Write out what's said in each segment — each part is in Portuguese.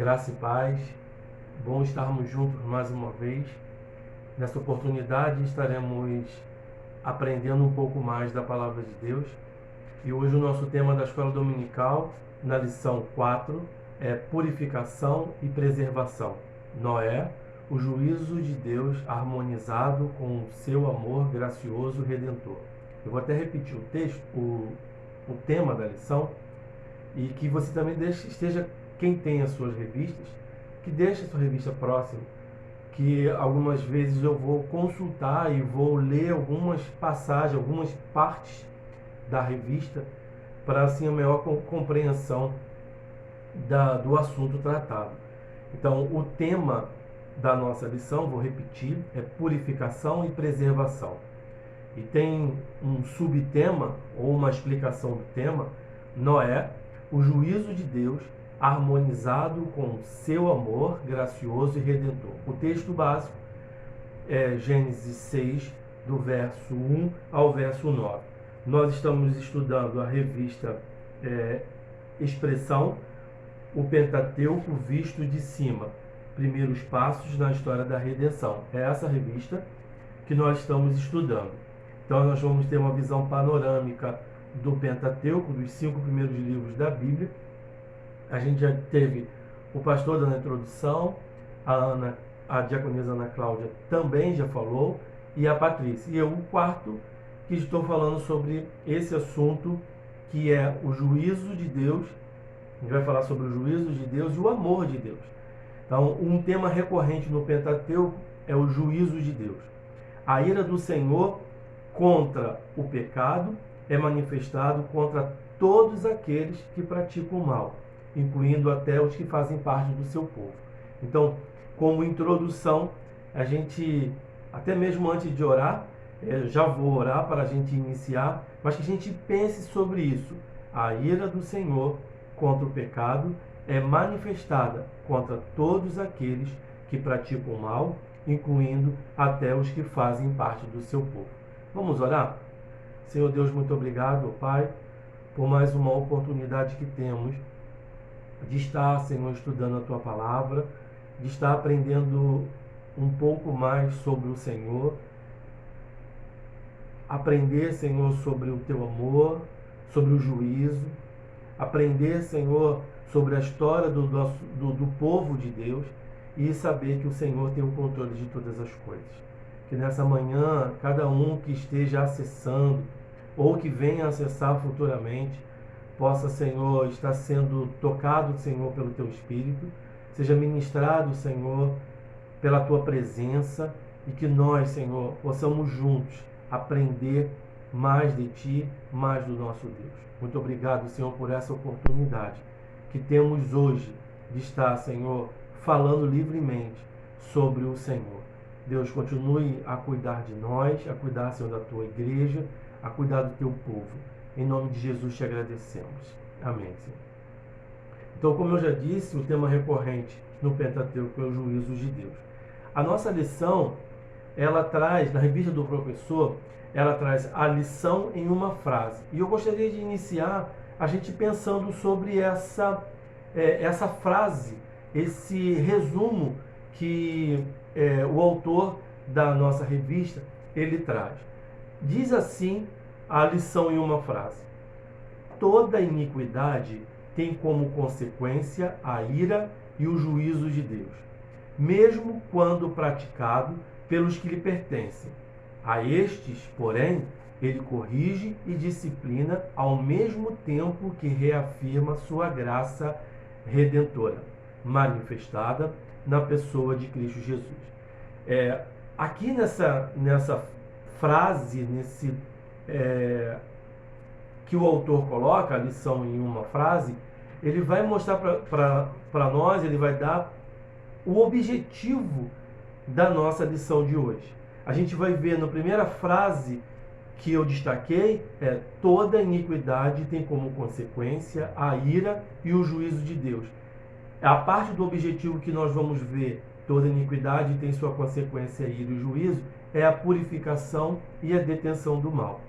Graça e paz, bom estarmos juntos mais uma vez. Nessa oportunidade estaremos aprendendo um pouco mais da Palavra de Deus. E hoje o nosso tema da Escola Dominical, na lição 4, é Purificação e Preservação. Noé, o juízo de Deus harmonizado com o seu amor gracioso redentor. Eu vou até repetir o texto, o tema da lição, e que você também esteja, quem tem as suas revistas, que deixe a sua revista próxima, que algumas vezes eu vou consultar e vou ler algumas passagens, algumas partes da revista, para assim a maior compreensão do assunto tratado. Então, o tema da nossa lição, vou repetir, é purificação e preservação. E tem um subtema, ou uma explicação do tema, Noé, o juízo de Deus harmonizado com seu amor gracioso e redentor. O texto básico é Gênesis 6, do verso 1 ao verso 9. Nós estamos estudando a revista Expressão, o Pentateuco visto de cima, primeiros passos na história da redenção. É essa revista que nós estamos estudando. Então nós vamos ter uma visão panorâmica do Pentateuco, dos 5 primeiros livros da Bíblia. A gente já teve o pastor dando a introdução, a diaconisa Ana Cláudia também já falou, e a Patrícia. E eu, o quarto, que estou falando sobre esse assunto, que é o juízo de Deus. A gente vai falar sobre o juízo de Deus e o amor de Deus. Então, um tema recorrente no Pentateuco é o juízo de Deus. A ira do Senhor contra o pecado é manifestado contra todos aqueles que praticam o mal, incluindo até os que fazem parte do seu povo. Então, como introdução, a gente, até mesmo antes de orar, já vou orar para a gente iniciar, mas que a gente pense sobre isso. A ira do Senhor contra o pecado é manifestada contra todos aqueles que praticam o mal, incluindo até os que fazem parte do seu povo. Vamos orar? Senhor Deus, muito obrigado, Pai, por mais uma oportunidade que temos de estar, Senhor, estudando a Tua Palavra, de estar aprendendo um pouco mais sobre o Senhor, aprender, Senhor, sobre o Teu amor, sobre o juízo, aprender, Senhor, sobre a história do povo de Deus e saber que o Senhor tem o controle de todas as coisas. Que nessa manhã, cada um que esteja acessando ou que venha acessar futuramente, possa, Senhor, estar sendo tocado, Senhor, pelo Teu Espírito, seja ministrado, Senhor, pela Tua presença e que nós, Senhor, possamos juntos aprender mais de Ti, mais do nosso Deus. Muito obrigado, Senhor, por essa oportunidade que temos hoje de estar, Senhor, falando livremente sobre o Senhor. Deus, continue a cuidar de nós, a cuidar, Senhor, da Tua igreja, a cuidar do Teu povo. Em nome de Jesus te agradecemos. Amém, Senhor. Então, como eu já disse, o tema recorrente no Pentateuco é o juízo de Deus. A nossa lição, ela traz, na revista do professor, ela traz a lição em uma frase. E eu gostaria de iniciar a gente pensando sobre essa frase, esse resumo que o autor da nossa revista, ele traz. Diz assim a lição em uma frase: toda iniquidade tem como consequência a ira e o juízo de Deus, mesmo quando praticado pelos que lhe pertencem. A estes, porém, ele corrige e disciplina ao mesmo tempo que reafirma sua graça redentora, manifestada na pessoa de Cristo Jesus. Aqui nessa frase, que o autor coloca, a lição em uma frase, ele vai mostrar para nós, ele vai dar o objetivo da nossa lição de hoje. A gente vai ver na primeira frase que eu destaquei, toda iniquidade tem como consequência a ira e o juízo de Deus. A parte do objetivo que nós vamos ver, toda iniquidade tem sua consequência a ira e o juízo, é a purificação e a detenção do mal.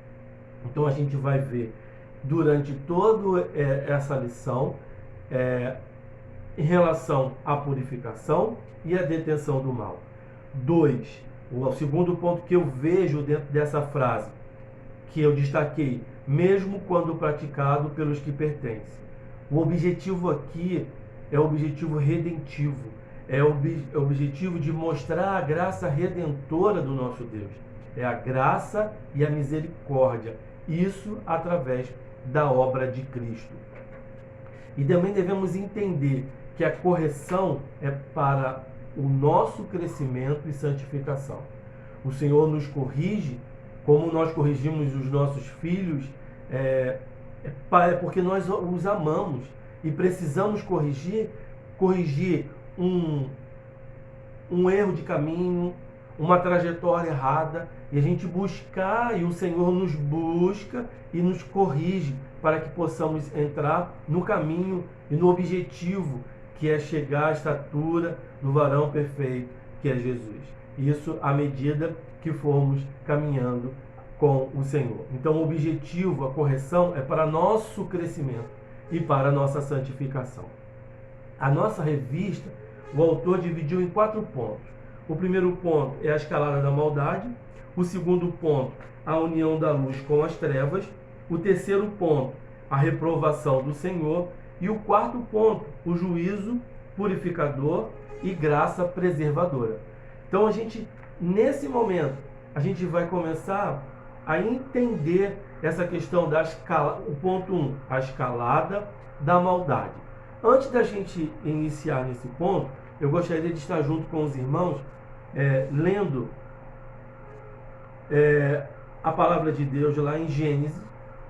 Então a gente vai ver durante toda essa lição em relação à purificação e à detenção do mal. 2. O segundo ponto que eu vejo dentro dessa frase, que eu destaquei, mesmo quando praticado pelos que pertencem. O objetivo aqui é o objetivo redentivo, é o objetivo de mostrar a graça redentora do nosso Deus. É a graça e a misericórdia, isso através da obra de Cristo. E também devemos entender que a correção é para o nosso crescimento e santificação. O Senhor nos corrige, como nós corrigimos os nossos filhos, é porque nós os amamos e precisamos corrigir um erro de caminho, uma trajetória errada, e a gente buscar, e o Senhor nos busca e nos corrige para que possamos entrar no caminho e no objetivo, que é chegar à estatura do varão perfeito, que é Jesus. Isso à medida que formos caminhando com o Senhor. Então, o objetivo, a correção, é para nosso crescimento e para nossa santificação. A nossa revista, o autor dividiu em 4 pontos. O primeiro ponto é a escalada da maldade. O segundo ponto, a união da luz com as trevas. O terceiro ponto, a reprovação do Senhor. E o quarto ponto, o juízo purificador e graça preservadora. Então, nesse momento, a gente vai começar a entender essa questão da escala, o ponto 1, a escalada da maldade. Antes da gente iniciar nesse ponto, eu gostaria de estar junto com os irmãos, lendo a palavra de Deus lá em Gênesis,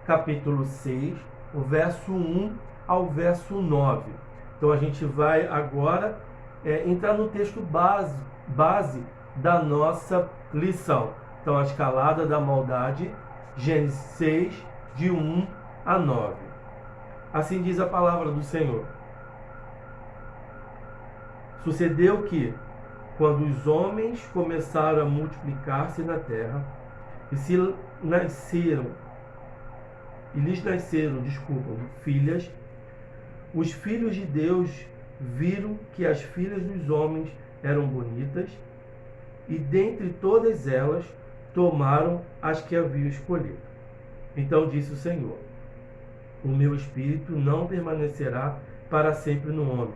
capítulo 6, o verso 1 ao verso 9. Então a gente vai agora entrar no texto base da nossa lição. Então, a escalada da maldade, Gênesis 6, de 1 a 9. Assim diz a palavra do Senhor. Sucedeu que, quando os homens começaram a multiplicar-se na terra, lhes nasceram, filhas, os filhos de Deus viram que as filhas dos homens eram bonitas, e dentre todas elas tomaram as que haviam escolhido. Então disse o Senhor: o meu espírito não permanecerá para sempre no homem,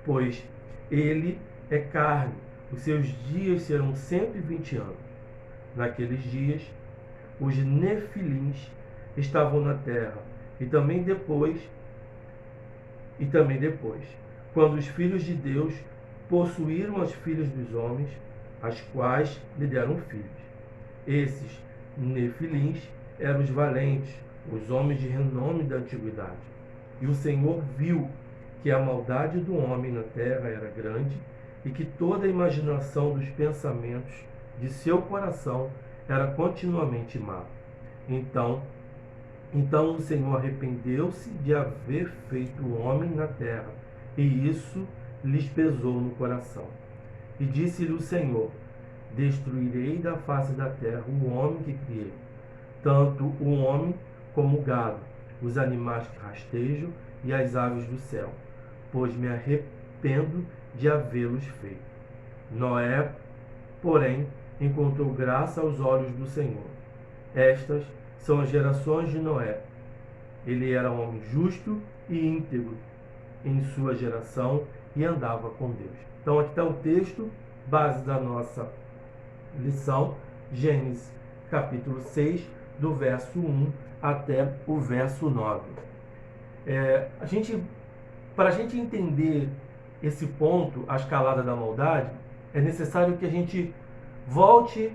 pois ele é carne, os seus dias serão 120 anos. Naqueles dias, os nefilins estavam na terra, e também depois, quando os filhos de Deus possuíram as filhas dos homens, as quais lhe deram filhos. Esses nefilins eram os valentes, os homens de renome da antiguidade. E o Senhor viu que a maldade do homem na terra era grande e que toda a imaginação dos pensamentos de seu coração era continuamente má. Então o Senhor arrependeu-se de haver feito o homem na terra, e isso lhes pesou no coração. E disse-lhe o Senhor: destruirei da face da terra o homem que criei, tanto o homem como o gado, os animais que rastejam e as aves do céu, pois me arrependo de havê-los feito. Noé, porém, encontrou graça aos olhos do Senhor. Estas são as gerações de Noé. Ele era um homem justo e íntegro em sua geração e andava com Deus. Então aqui está o texto base da nossa lição, Gênesis capítulo 6, do verso 1 até o verso 9. Para a gente entender esse ponto, a escalada da maldade, é necessário que a gente volte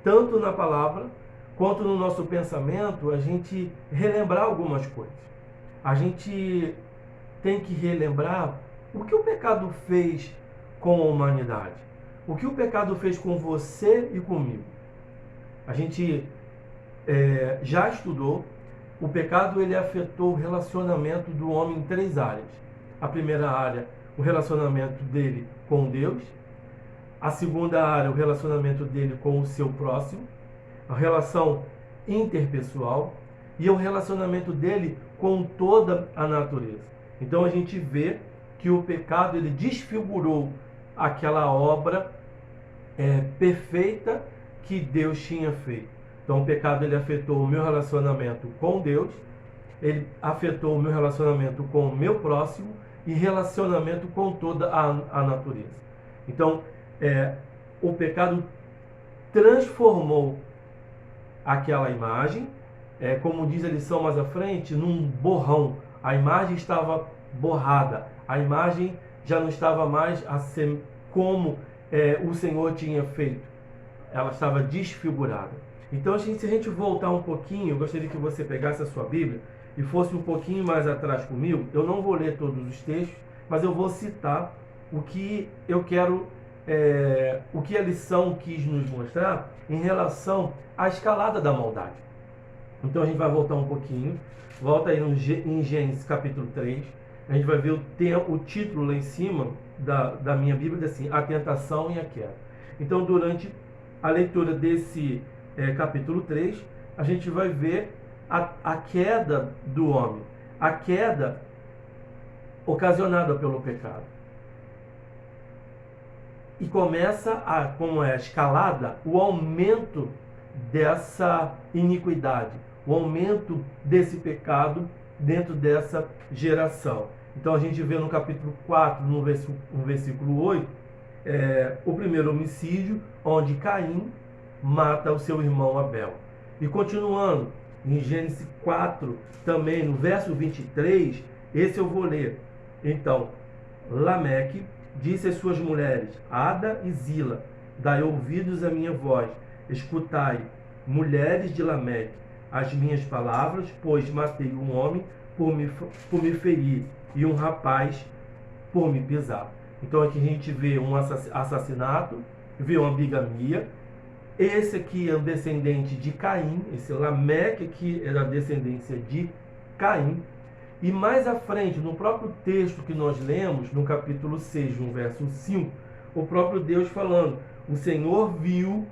tanto na palavra quanto no nosso pensamento, a gente relembrar algumas coisas. A gente tem que relembrar o que o pecado fez com a humanidade. O que o pecado fez com você e comigo. A gente já estudou, o pecado ele afetou o relacionamento do homem em 3 áreas. A primeira área, o relacionamento dele com Deus. A segunda área, o relacionamento dele com o seu próximo. A relação interpessoal e o relacionamento dele com toda a natureza. Então a gente vê que o pecado ele desfigurou aquela obra perfeita que Deus tinha feito. Então o pecado ele afetou o meu relacionamento com Deus, ele afetou o meu relacionamento com o meu próximo e relacionamento com toda a natureza. Então o pecado transformou aquela imagem, como diz a lição mais à frente, num borrão. A imagem estava borrada, a imagem já não estava mais a ser como o Senhor tinha feito, ela estava desfigurada. Então, se a gente voltar um pouquinho, eu gostaria que você pegasse a sua Bíblia e fosse um pouquinho mais atrás comigo. Eu não vou ler todos os textos, mas eu vou citar o que eu quero, o que a lição quis nos mostrar em relação à escalada da maldade. Então a gente vai voltar um pouquinho, volta aí em Gênesis capítulo 3, a gente vai ver o título lá em cima da minha Bíblia, assim, a tentação e a queda. Então durante a leitura desse capítulo 3, a gente vai ver a queda do homem, a queda ocasionada pelo pecado. E começa, como é a escalada, o aumento dessa iniquidade, o aumento desse pecado dentro dessa geração. Então a gente vê no capítulo 4, no versículo 8, o primeiro homicídio, onde Caim mata o seu irmão Abel. E continuando, em Gênesis 4, também no verso 23, esse eu vou ler. Então, Lameque disse às suas mulheres, Ada e Zila, dai ouvidos à minha voz, escutai, mulheres de Lameque, as minhas palavras, pois matei um homem por me ferir e um rapaz por me pisar. Então aqui a gente vê um assassinato, vê uma bigamia. Esse aqui é um descendente de Caim, esse Lameque aqui é da descendência de Caim. E mais à frente, no próprio texto que nós lemos, no capítulo 6, no verso 5, o próprio Deus falando, o Senhor viu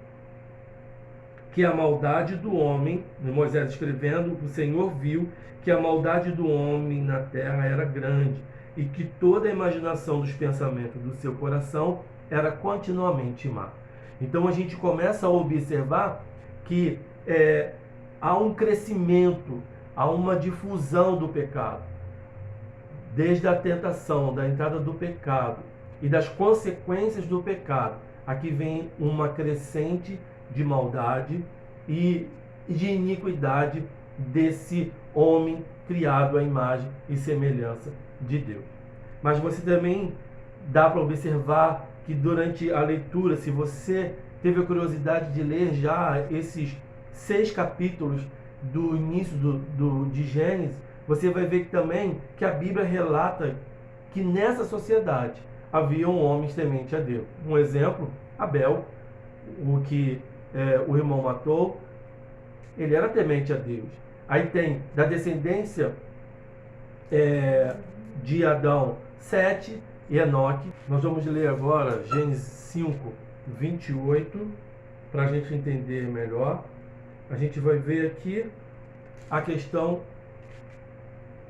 que a maldade do homem, Moisés escrevendo, o Senhor viu que a maldade do homem na terra era grande e que toda a imaginação dos pensamentos do seu coração era continuamente má. Então a gente começa a observar que há um crescimento, há uma difusão do pecado. Desde a tentação, da entrada do pecado e das consequências do pecado, aqui vem uma crescente de maldade e de iniquidade desse homem criado à imagem e semelhança de Deus. Mas você também dá para observar que durante a leitura, se você teve a curiosidade de ler já esses 6 capítulos do início de Gênesis, você vai ver que também que a Bíblia relata que nessa sociedade havia homens tementes a Deus. Um exemplo, Abel, o que o irmão matou, ele era temente a Deus. Aí tem da descendência de Adão, Sete e Enoque. Nós vamos ler agora Gênesis 5, 28, para a gente entender melhor. A gente vai ver aqui a questão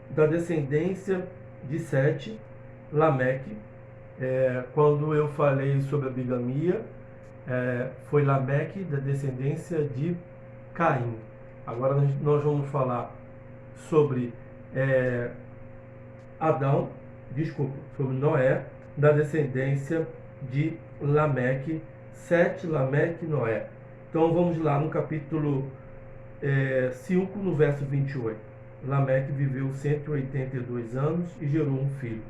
da descendência de Sete, Lameque. Quando eu falei sobre a bigamia, foi Lameque da descendência de Caim. Agora nós vamos falar sobre sobre Noé, da descendência de Lameque, Sete, Lameque, Noé. Então vamos lá no capítulo 5, no verso 28. Lameque viveu 182 anos e gerou um filho,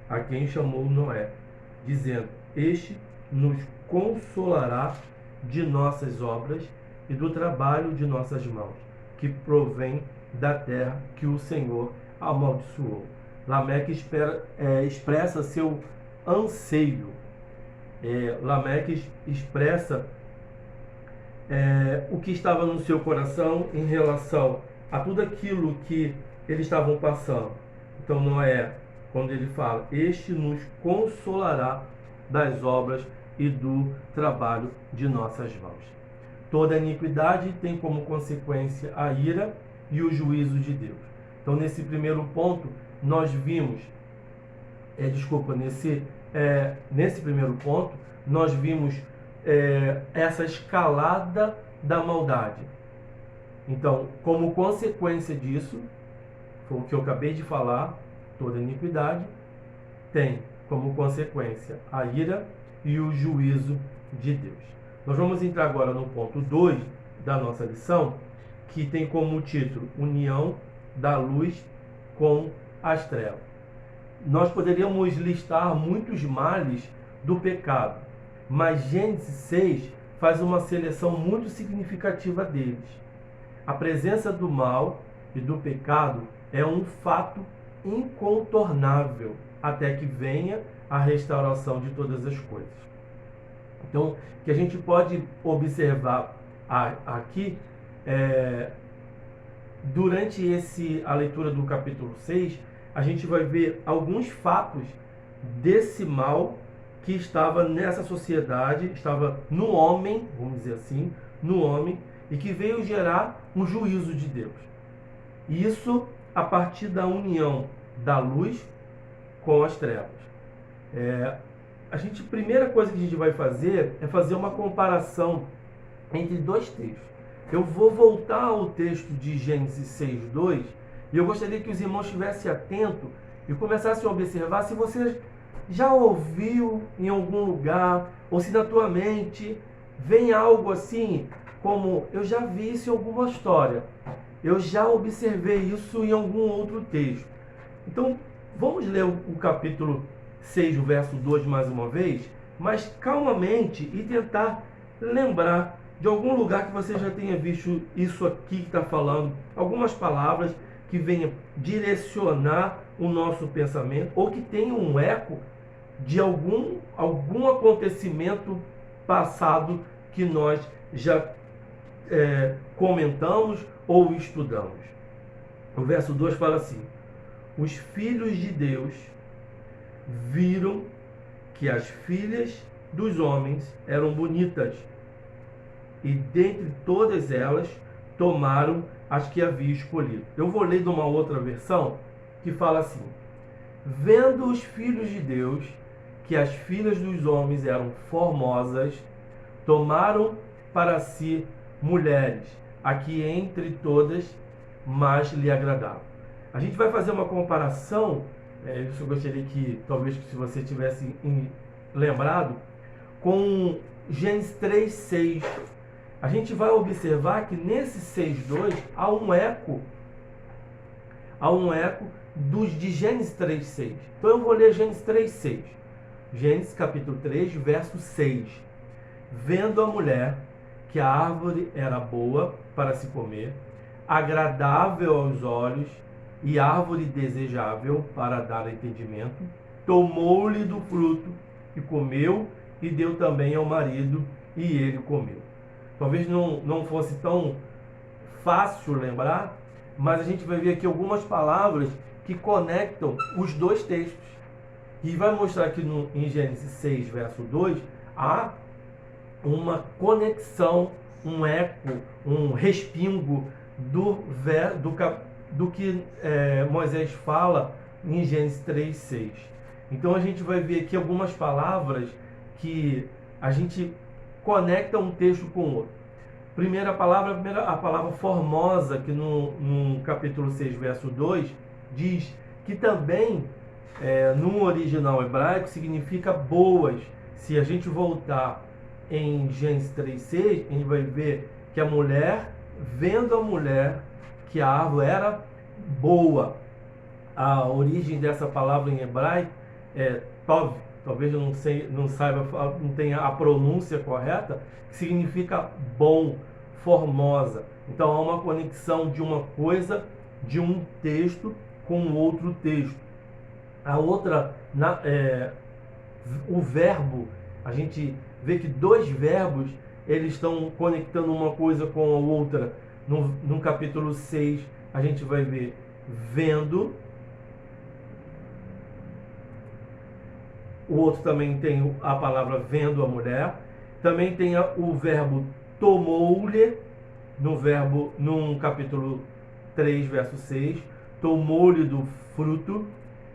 a quem chamou Noé, dizendo, este nos consolará de nossas obras e do trabalho de nossas mãos, que provém da terra que o Senhor amaldiçoou. Lameque expressa seu anseio. Lameque expressa o que estava no seu coração em relação a tudo aquilo que eles estavam passando. Então Noé, quando ele fala, este nos consolará das obras e do trabalho de nossas mãos. Toda iniquidade tem como consequência a ira e o juízo de Deus. Então nesse primeiro ponto nós vimos nesse primeiro ponto, nós vimos essa escalada da maldade. Então, como consequência disso, foi o que eu acabei de falar, toda iniquidade tem como consequência a ira e o juízo de Deus. Nós vamos entrar agora no ponto 2 da nossa lição, que tem como título União da Luz com as Trevas. Nós poderíamos listar muitos males do pecado, mas Gênesis 6 faz uma seleção muito significativa deles. A presença do mal e do pecado é um fato incontornável até que venha a restauração de todas as coisas. Então, o que a gente pode observar aqui, durante a leitura do capítulo 6, a gente vai ver alguns fatos desse mal que estava nessa sociedade, estava no homem, vamos dizer assim, no homem, e que veio gerar um juízo de Deus. Isso a partir da união da luz com as trevas. A primeira coisa que a gente vai fazer é fazer uma comparação entre dois textos. Eu vou voltar ao texto de Gênesis 6:2 e eu gostaria que os irmãos estivessem atentos e começassem a observar se você já ouviu em algum lugar ou se na tua mente vem algo assim como eu já vi isso em alguma história, eu já observei isso em algum outro texto. Então, vamos ler o capítulo 6, o verso 2 mais uma vez, mas calmamente e tentar lembrar de algum lugar que você já tenha visto isso aqui que está falando, algumas palavras que venham direcionar o nosso pensamento ou que tenham um eco de algum acontecimento passado que nós já comentamos ou estudamos. O verso 2 fala assim: os filhos de Deus viram que as filhas dos homens eram bonitas, e dentre todas elas tomaram as que havia escolhido. Eu vou ler de uma outra versão que fala assim: vendo os filhos de Deus que as filhas dos homens eram formosas, tomaram para si mulheres, a que entre todas mais lhe agradavam. A gente vai fazer uma comparação, isso eu gostaria que talvez se você tivesse lembrado, com Gênesis 3:6. A gente vai observar que nesse 6:2 há um eco de Gênesis 3:6. Então eu vou ler Gênesis 3:6. Gênesis capítulo 3, verso 6. Vendo a mulher que a árvore era boa para se comer, agradável aos olhos e árvore desejável para dar entendimento, tomou-lhe do fruto e comeu, e deu também ao marido, e ele comeu. Talvez não fosse tão fácil lembrar, mas a gente vai ver aqui algumas palavras que conectam os dois textos. E vai mostrar que em Gênesis 6, verso 2, há uma conexão, um eco, um respingo do que Moisés fala em Gênesis 3:6. Então a gente vai ver aqui algumas palavras que a gente conecta um texto com o outro. A palavra formosa, que no capítulo 6, verso 2, diz que também no original hebraico significa boas. Se a gente voltar em Gênesis 3:6, a gente vai ver que a mulher, vendo a mulher que a árvore era boa. A origem dessa palavra em hebraico é tov, talvez eu não tenha a pronúncia correta, que significa bom, formosa. Então há uma conexão de uma coisa, de um texto com outro texto. A outra, o verbo, a gente vê que dois verbos eles estão conectando uma coisa com a outra. No capítulo 6, a gente vai ver vendo. O outro também tem a palavra vendo a mulher. Também tem o verbo tomou-lhe, no capítulo 3, verso 6. Tomou-lhe do fruto.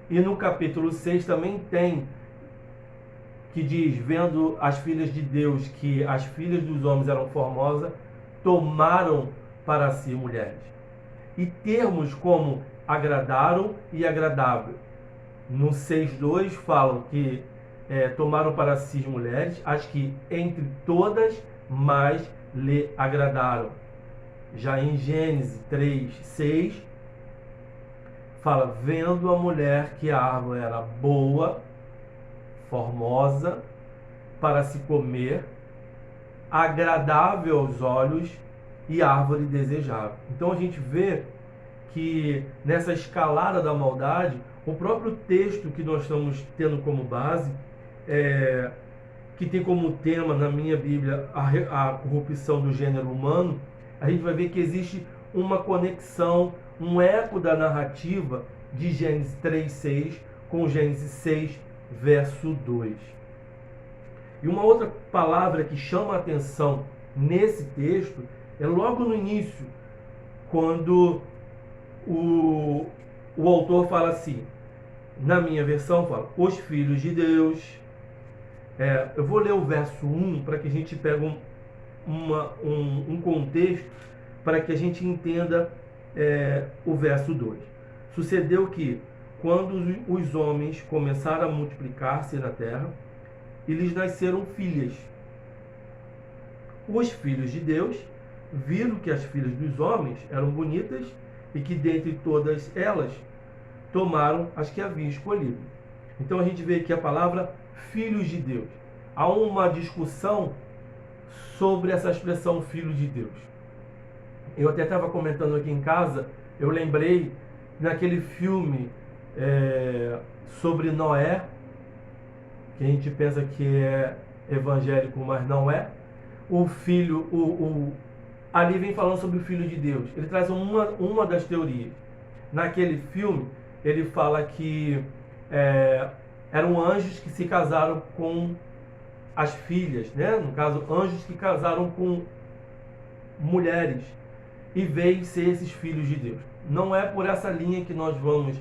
E no capítulo 6 também tem, que diz, vendo as filhas de Deus que as filhas dos homens eram formosas, tomaram para si mulheres. E termos como agradaram e agradável. No 6:2 falam que tomaram para si mulheres, as que entre todas mais lhe agradaram. Já em Gênesis 3:6 fala, vendo a mulher que a árvore era boa, formosa, para se comer, agradável aos olhos e árvore desejável. Então a gente vê que nessa escalada da maldade, o próprio texto que nós estamos tendo como base, que tem como tema na minha Bíblia a corrupção do gênero humano, a gente vai ver que existe uma conexão, um eco da narrativa de Gênesis 3:6 com Gênesis 6, verso 2. E uma outra palavra que chama a atenção nesse texto é logo no início, quando o autor fala assim, na minha versão fala, os filhos de Deus. Eu vou ler o verso 1 para que a gente pegue um contexto, para que a gente entenda o verso 2. Sucedeu que, quando os homens começaram a multiplicar-se na terra, e lhes nasceram filhas. Os filhos de Deus viram que as filhas dos homens eram bonitas e que dentre todas elas tomaram as que haviam escolhido. Então a gente vê aqui a palavra filhos de Deus. Há uma discussão sobre essa expressão filho de Deus. Eu até estava comentando aqui em casa, eu lembrei naquele filme sobre Noé, que a gente pensa que é evangélico, mas não é. O filho, ali vem falando sobre o Filho de Deus. Ele traz uma das teorias. Naquele filme, ele fala que eram anjos que se casaram com as filhas, né? No caso, anjos que casaram com mulheres, e veio ser esses filhos de Deus. Não é por essa linha que nós vamos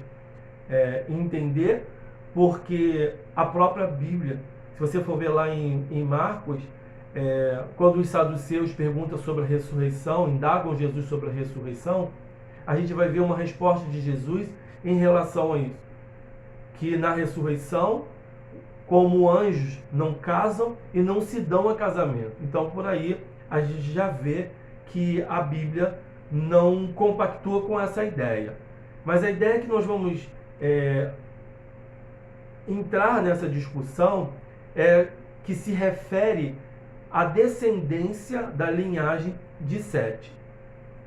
entender, porque a própria Bíblia, se você for ver lá em Marcos, quando os saduceus perguntam sobre a ressurreição, indagam Jesus sobre a ressurreição, a gente vai ver uma resposta de Jesus em relação a isso. Que na ressurreição, como anjos não casam e não se dão a casamento. Então, por aí, a gente já vê que a Bíblia não compactua com essa ideia. Mas a ideia que nós vamos entrar nessa discussão é que se refere à descendência da linhagem de Sete.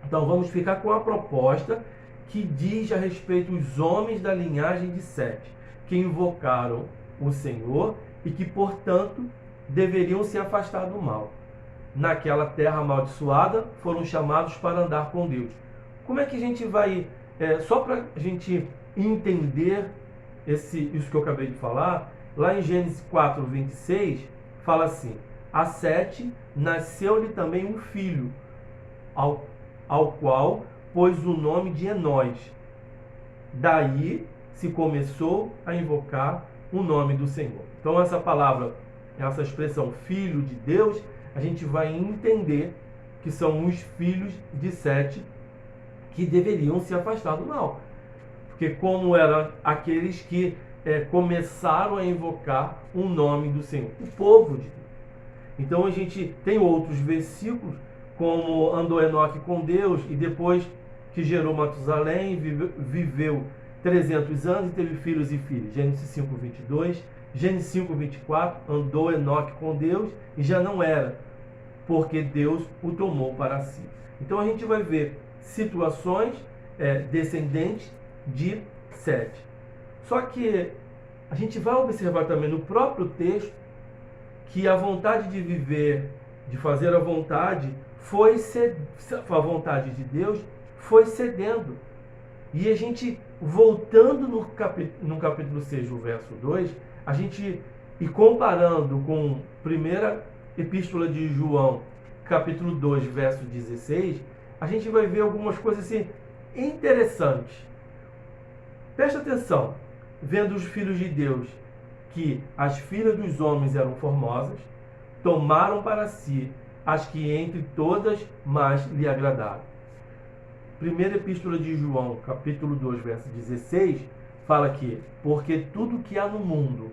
Então vamos ficar com a proposta que diz a respeito dos homens da linhagem de Sete, que invocaram o Senhor e que, portanto, deveriam se afastar do mal. Naquela terra amaldiçoada, foram chamados para andar com Deus. Como é que a gente vai, só para a gente entender isso que eu acabei de falar, lá em Gênesis 4:26, fala assim, a Sete nasceu-lhe também um filho, ao qual pôs o nome de Enós. Daí se começou a invocar o nome do Senhor. Então essa palavra, essa expressão filho de Deus, a gente vai entender que são os filhos de Sete que deveriam se afastar do mal. Porque como eram aqueles que começaram a invocar o nome do Senhor, o povo de Deus. Então a gente tem outros versículos, como andou Enoque com Deus, e depois que gerou Matusalém, viveu 300 anos e teve filhos e filhas. Gênesis 5:22, Gênesis 5:24, andou Enoque com Deus e já não era, porque Deus o tomou para si. Então a gente vai ver situações descendentes de Sete. Só que a gente vai observar também no próprio texto que a vontade de viver, de fazer a vontade de Deus foi cedendo. E a gente, voltando no capítulo 6, o verso 2, a gente, e comparando com a primeira epístola de João, capítulo 2, verso 16, a gente vai ver algumas coisas assim interessantes. Preste atenção. vendo os filhos de Deus que as filhas dos homens eram formosas, tomaram para si as que entre todas mais lhe agradaram. Primeira Epístola de João, capítulo 2, verso 16, fala que, porque tudo que há no mundo,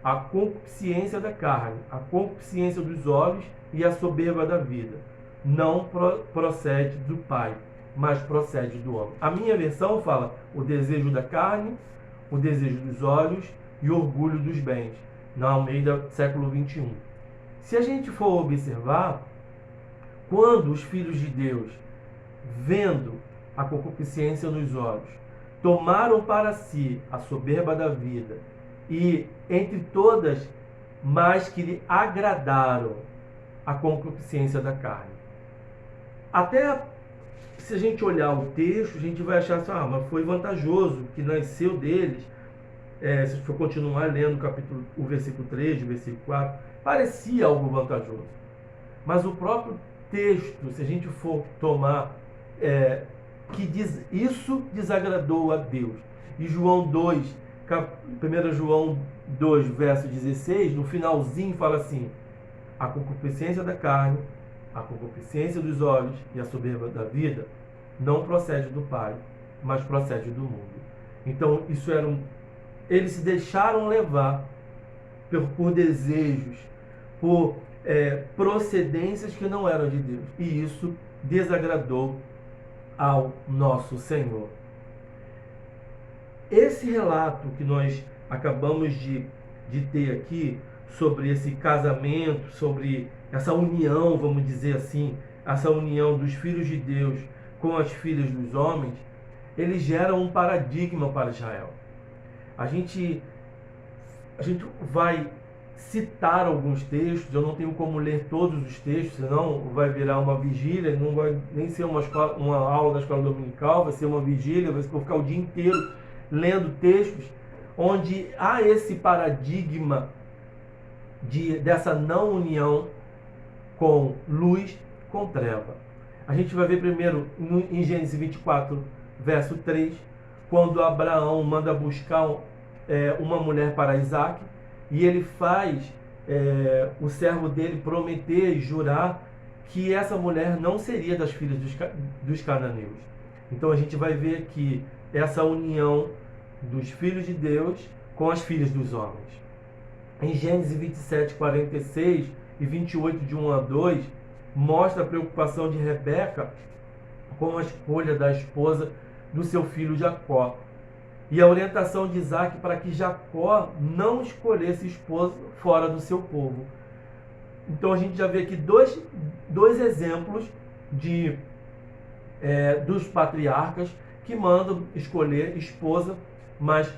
a concupiscência da carne, a concupiscência dos olhos e a soberba da vida, não procede do Pai, mas procede do homem. A minha versão fala o desejo da carne, o desejo dos olhos e o orgulho dos bens, na Almeida, século 21. Se a gente for observar, quando os filhos de Deus, vendo a concupiscência nos olhos, tomaram para si a soberba da vida e, entre todas, mais que lhe agradaram a concupiscência da carne. Até se a gente olhar o texto, a gente vai achar assim, mas foi vantajoso que nasceu deles. Se for continuar lendo o versículo 3, o versículo 4, parecia algo vantajoso. Mas o próprio texto, se a gente for tomar, que diz, isso desagradou a Deus. E João 2, 1 João 2, verso 16, no finalzinho fala assim, a concupiscência da carne, a concupiscência dos olhos e a soberba da vida não procede do Pai, mas procede do mundo. Então, eles se deixaram levar por desejos, por procedências que não eram de Deus. E isso desagradou ao nosso Senhor. Esse relato que nós acabamos de ter aqui, sobre esse casamento, sobre essa união, vamos dizer assim, essa união dos filhos de Deus com as filhas dos homens, ele gera um paradigma para Israel. A gente vai citar alguns textos, eu não tenho como ler todos os textos, senão vai virar uma vigília, não vai nem ser uma aula da escola dominical, vai ser uma vigília, vou ficar o dia inteiro lendo textos onde há esse paradigma dessa não união com luz, com treva. A gente vai ver primeiro em Gênesis 24, verso 3, quando Abraão manda buscar uma mulher para Isaac, e ele faz o servo dele prometer e jurar que essa mulher não seria das filhas dos cananeus. Então a gente vai ver aqui essa união dos filhos de Deus com as filhas dos homens. Em Gênesis 27, 46 e 28, de 1 a 2, mostra a preocupação de Rebeca com a escolha da esposa do seu filho Jacó. E a orientação de Isaac para que Jacó não escolhesse esposa fora do seu povo. Então a gente já vê aqui dois exemplos dos patriarcas que mandam escolher esposa, mas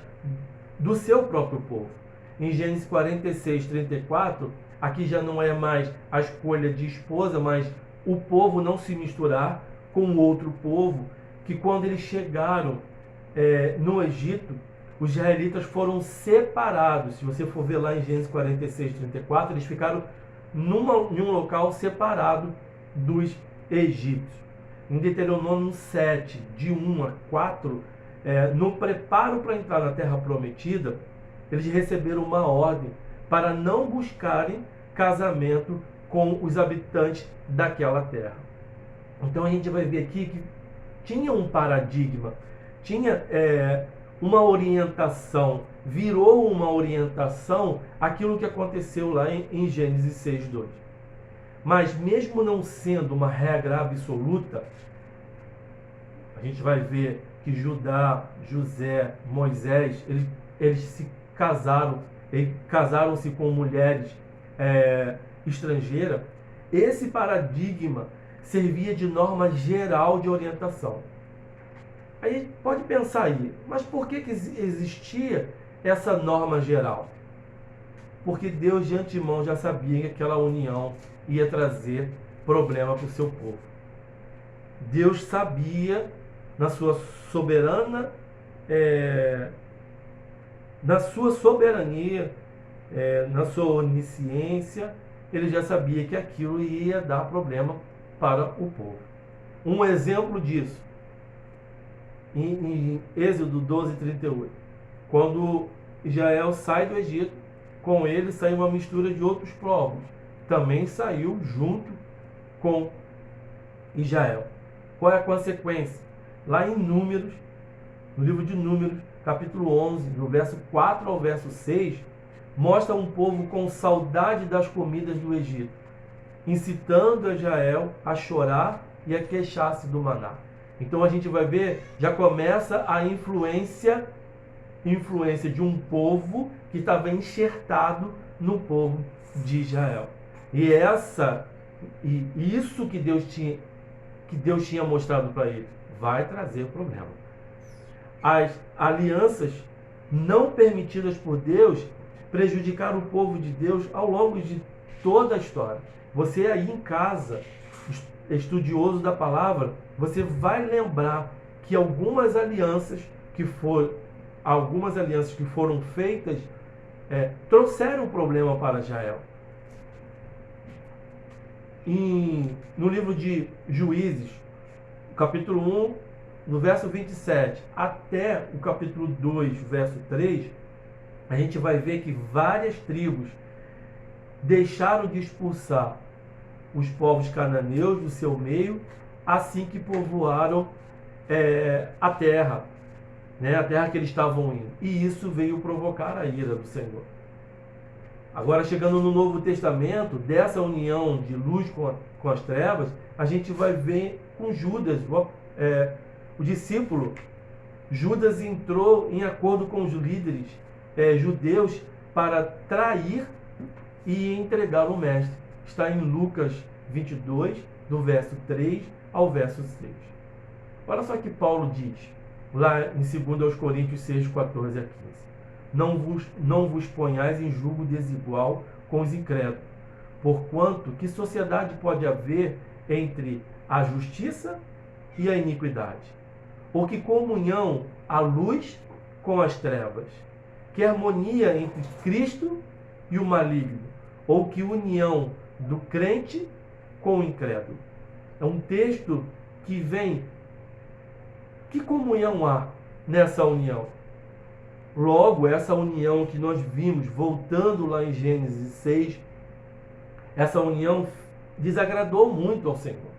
do seu próprio povo. Em Gênesis 46, 34, aqui já não é mais a escolha de esposa, mas o povo não se misturar com outro povo, que quando eles chegaram no Egito, os israelitas foram separados. Se você for ver lá em Gênesis 46, 34, eles ficaram em um local separado dos egípcios. Em Deuteronômio 7, de 1 a 4, no preparo para entrar na terra prometida, eles receberam uma ordem para não buscarem casamento com os habitantes daquela terra. Então a gente vai ver aqui que tinha um paradigma, tinha uma orientação, virou uma orientação aquilo que aconteceu lá em Gênesis 6:2. Mas mesmo não sendo uma regra absoluta, a gente vai ver que Judá, José, Moisés, eles se casaram-se com mulheres estrangeiras. Esse paradigma servia de norma geral de orientação. Aí pode pensar aí, mas por que existia essa norma geral? Porque Deus de antemão já sabia que aquela união ia trazer problema para o seu povo. Deus sabia, na sua soberania, na sua onisciência, ele já sabia que aquilo ia dar problema para o povo. Um exemplo disso, em Êxodo 12:38, Quando Israel sai do Egito, com ele saiu uma mistura de outros povos. Também saiu junto com Israel. Qual é a consequência? Lá em Números, no livro de Números, capítulo 11, do verso 4 ao verso 6, mostra um povo com saudade das comidas do Egito, incitando Israel a chorar e a queixar-se do maná. Então a gente vai ver, já começa a influência de um povo que estava enxertado no povo de Israel. E isso que Deus tinha mostrado para ele vai trazer problema. As alianças não permitidas por Deus prejudicaram o povo de Deus ao longo de toda a história. Você aí em casa, estudioso da palavra, você vai lembrar que algumas alianças que foram feitas trouxeram problema para Israel. No livro de Juízes, capítulo 1, no verso 27 até o capítulo 2, verso 3, a gente vai ver que várias tribos deixaram de expulsar os povos cananeus do seu meio assim que povoaram a terra que eles estavam indo. E isso veio provocar a ira do Senhor. Agora, chegando no Novo Testamento, dessa união de luz com as trevas, a gente vai ver com Judas, o discípulo. Judas entrou em acordo com os líderes judeus para trair e entregar o mestre. Está em Lucas 22, do verso 3 ao verso 6. Olha só que Paulo diz, lá em 2 Coríntios 6, 14 a 15. Não vos ponhais em julgo desigual com os incrédulos, porquanto que sociedade pode haver entre a justiça e a iniquidade? Ou que comunhão a luz com as trevas? Que harmonia entre Cristo e o maligno? Ou que união do crente com o incrédulo? É um texto que vem. Que comunhão há nessa união? Logo, essa união que nós vimos, voltando lá em Gênesis 6, essa união desagradou muito ao Senhor.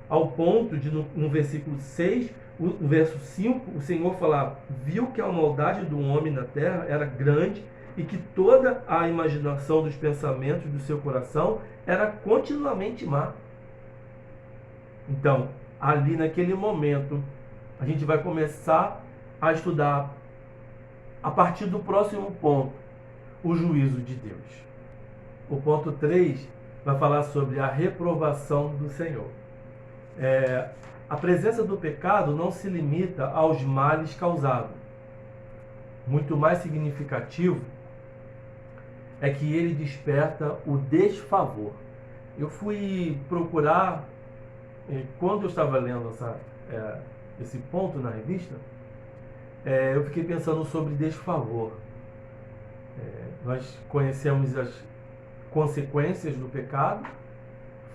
Ao ponto de, no versículo 6, no verso 5, o Senhor falar: viu que a maldade do homem na terra era grande e que toda a imaginação dos pensamentos do seu coração era continuamente má. Então, ali naquele momento, a gente vai começar a estudar, a partir do próximo ponto, o juízo de Deus. O ponto 3 vai falar sobre a reprovação do Senhor. A presença do pecado não se limita aos males causados. Muito mais significativo é que ele desperta o desfavor. Eu fui procurar, quando eu estava lendo esse ponto na revista, eu fiquei pensando sobre desfavor. Nós conhecemos as consequências do pecado,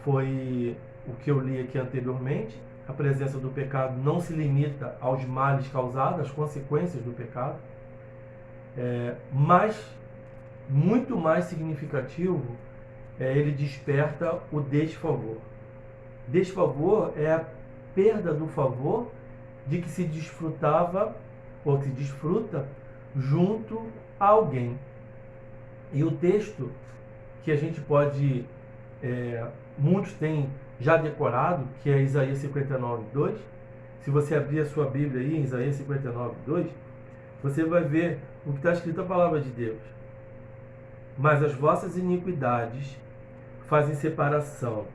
foi o que eu li aqui anteriormente. A presença do pecado não se limita aos males causados, às consequências do pecado, mas muito mais significativo, ele desperta o desfavor. Desfavor é a perda do favor de que se desfrutava ou que se desfruta junto a alguém. E o texto que a gente pode, muitos têm já decorado, que é Isaías 59, 2. Se você abrir a sua Bíblia aí, em Isaías 59, 2, você vai ver o que está escrito na palavra de Deus. Mas as vossas iniquidades fazem separação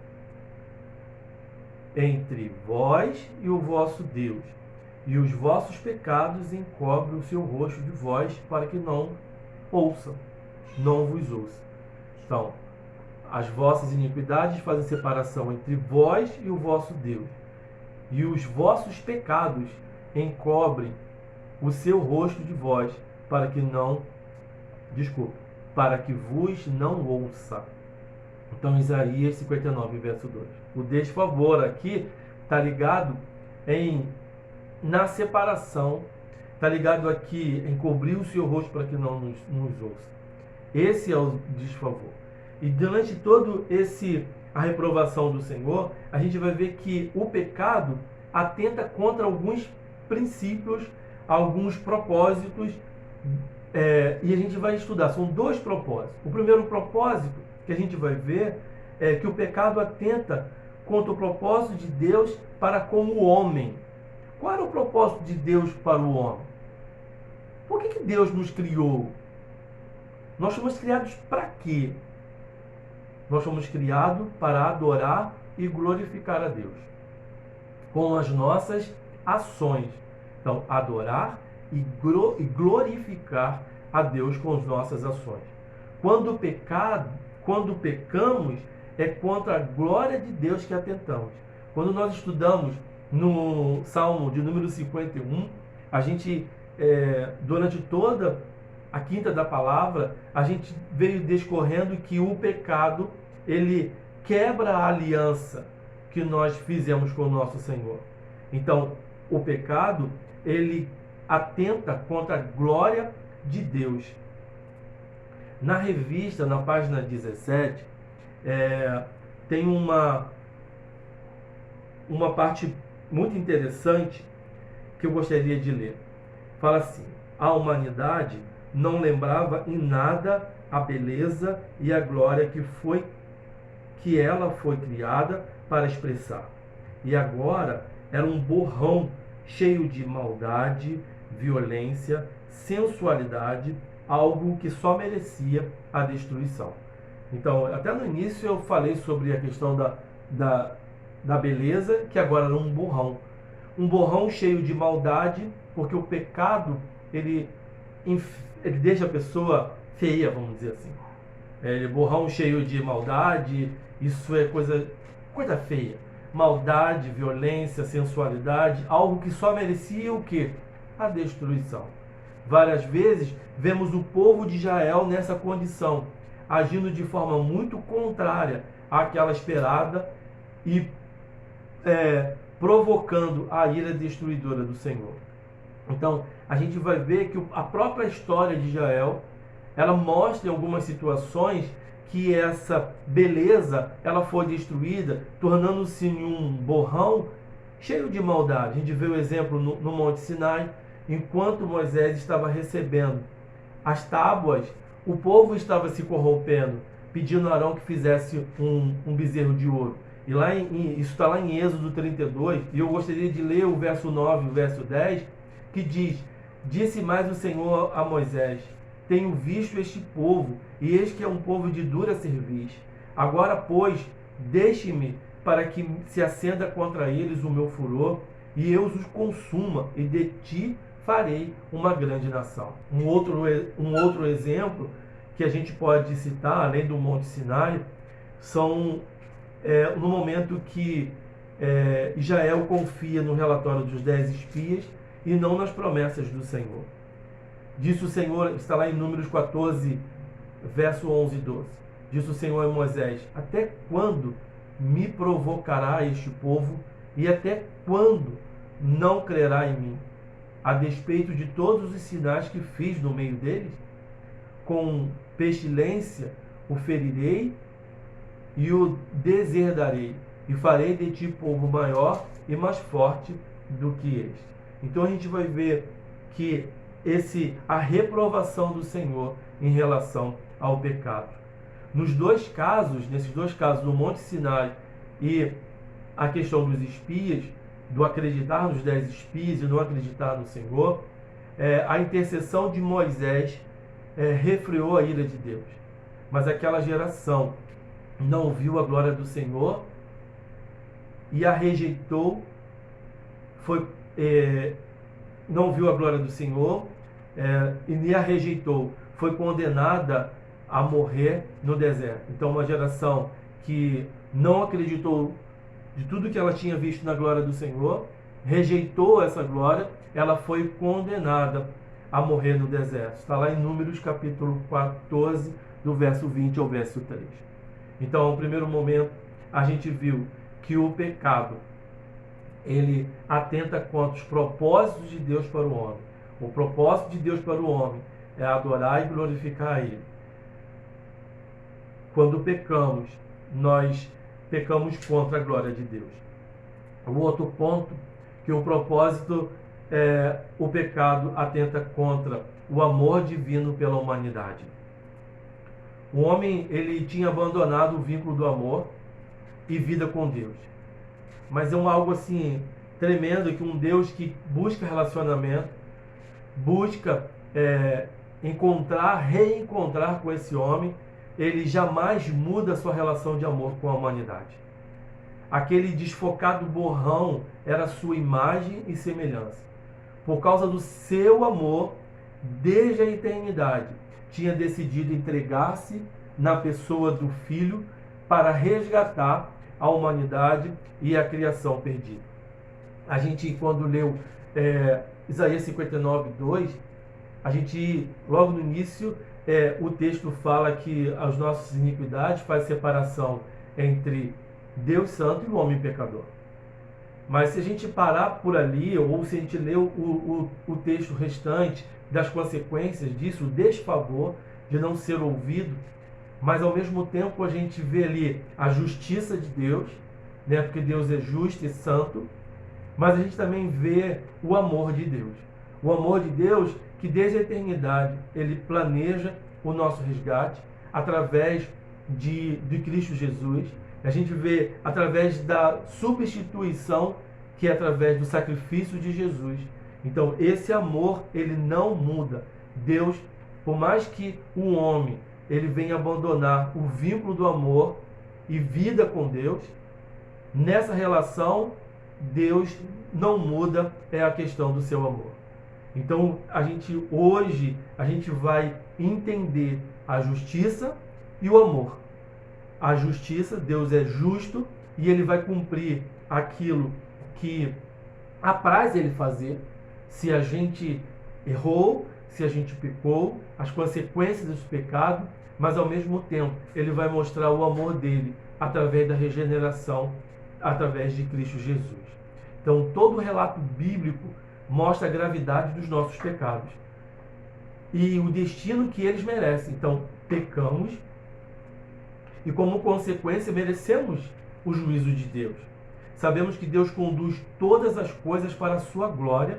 entre vós e o vosso Deus, e os vossos pecados encobrem o seu rosto de vós, para que não vos ouça. Então, as vossas iniquidades fazem separação entre vós e o vosso Deus, e os vossos pecados encobrem o seu rosto de vós, para que vos não ouça. Então, Isaías 59, verso 2. O desfavor aqui está ligado na separação, está ligado aqui em cobrir o seu rosto para que não nos ouça. Esse é o desfavor. E durante todo a reprovação do Senhor, a gente vai ver que o pecado atenta contra alguns princípios, alguns propósitos, e a gente vai estudar. São dois propósitos. O primeiro propósito que a gente vai ver é que o pecado atenta contra o propósito de Deus para com o homem. Qual era o propósito de Deus para o homem? Por que Deus nos criou? Nós fomos criados para quê? Nós fomos criados para adorar e glorificar a Deus com as nossas ações. Então, adorar e glorificar a Deus com as nossas ações. Quando pecamos, é contra a glória de Deus que atentamos. Quando nós estudamos no Salmo de número 51, a gente, durante toda a quinta da palavra, a gente veio discorrendo que o pecado, ele quebra a aliança que nós fizemos com o nosso Senhor. Então, o pecado, ele atenta contra a glória de Deus. Na revista, na página 17, tem uma parte muito interessante que eu gostaria de ler. Fala assim: a humanidade não lembrava em nada a beleza e a glória que ela foi criada para expressar. E agora era um borrão cheio de maldade, violência, sensualidade, algo que só merecia a destruição. Então, até no início eu falei sobre a questão da beleza, que agora era um borrão cheio de maldade, porque o pecado ele deixa a pessoa feia, vamos dizer assim. Borrão cheio de maldade, isso é coisa feia. Maldade, violência, sensualidade, algo que só merecia o quê? A destruição. Várias vezes vemos o povo de Israel nessa condição, agindo de forma muito contrária àquela esperada e provocando a ira destruidora do Senhor. Então, a gente vai ver que a própria história de Israel, ela mostra em algumas situações que essa beleza, ela foi destruída, tornando-se um borrão cheio de maldade. A gente vê o exemplo no Monte Sinai, enquanto Moisés estava recebendo as tábuas, o povo estava se corrompendo, pedindo a Arão que fizesse um bezerro de ouro. E isso está lá em Êxodo 32, e eu gostaria de ler o verso 9 e o verso 10, que diz: disse mais o Senhor a Moisés: tenho visto este povo, e eis que é um povo de dura cerviz. Agora, pois, deixe-me para que se acenda contra eles o meu furor, e eu os consuma, e de ti farei uma grande nação. Um outro exemplo que a gente pode citar, além do Monte Sinai, são no momento que Israel confia no relatório dos 10 espias e não nas promessas do Senhor. Disse o Senhor, está lá em Números 14, verso 11 e 12. Disse o Senhor a Moisés: até quando me provocará este povo, e até quando não crerá em mim, a despeito de todos os sinais que fiz no meio deles? Com pestilência o ferirei e o desherdarei, e farei de ti povo maior e mais forte do que eles. Então a gente vai ver que a reprovação do Senhor em relação ao pecado. Nesses dois casos, no Monte Sinai e a questão dos espias, do acreditar nos 10 espias e não acreditar no Senhor, a intercessão de Moisés refreou a ira de Deus. Mas aquela geração não viu a glória do Senhor e a rejeitou, não viu a glória do Senhor e a rejeitou, foi condenada a morrer no deserto. Então, uma geração que não acreditou de tudo que ela tinha visto na glória do Senhor, rejeitou essa glória, ela foi condenada a morrer no deserto. Está lá em Números capítulo 14, do verso 20 ao verso 3. Então, no primeiro momento, a gente viu que o pecado, ele atenta contra os propósitos de Deus para o homem. O propósito de Deus para o homem é adorar e glorificar a Ele. Quando pecamos, nós pecamos contra a glória de Deus. O outro ponto, que o propósito o pecado atenta contra o amor divino pela humanidade. O homem, ele tinha abandonado o vínculo do amor e vida com Deus. Mas é algo assim tremendo, que um Deus que busca relacionamento, busca reencontrar com esse homem, ele jamais muda a sua relação de amor com a humanidade. Aquele desfocado borrão era sua imagem e semelhança. Por causa do seu amor, desde a eternidade, tinha decidido entregar-se na pessoa do Filho para resgatar a humanidade e a criação perdida. A gente, quando leu Isaías 59, 2, a gente, logo no início, o texto fala que as nossas iniquidades faz separação entre Deus Santo e o homem pecador. Mas se a gente parar por ali, ou se a gente ler o texto restante das consequências disso, o desfavor de não ser ouvido, mas ao mesmo tempo a gente vê ali a justiça de Deus, né, porque Deus é justo e santo, mas a gente também vê o amor de Deus. O amor de Deus que desde a eternidade ele planeja o nosso resgate através de Cristo Jesus. A gente vê através da substituição, que é através do sacrifício de Jesus. Então, esse amor, ele não muda. Deus, por mais que o homem ele venha abandonar o vínculo do amor e vida com Deus, nessa relação, Deus não muda a questão do seu amor. Então, hoje, a gente vai entender a justiça e o amor. A justiça, Deus é justo e ele vai cumprir aquilo que apraz ele fazer. Se a gente errou, se a gente pecou, as consequências do pecado, mas ao mesmo tempo ele vai mostrar o amor dele através da regeneração, através de Cristo Jesus. Então, todo o relato bíblico mostra a gravidade dos nossos pecados e o destino que eles merecem. Então, pecamos e, como consequência, merecemos o juízo de Deus. Sabemos que Deus conduz todas as coisas para a sua glória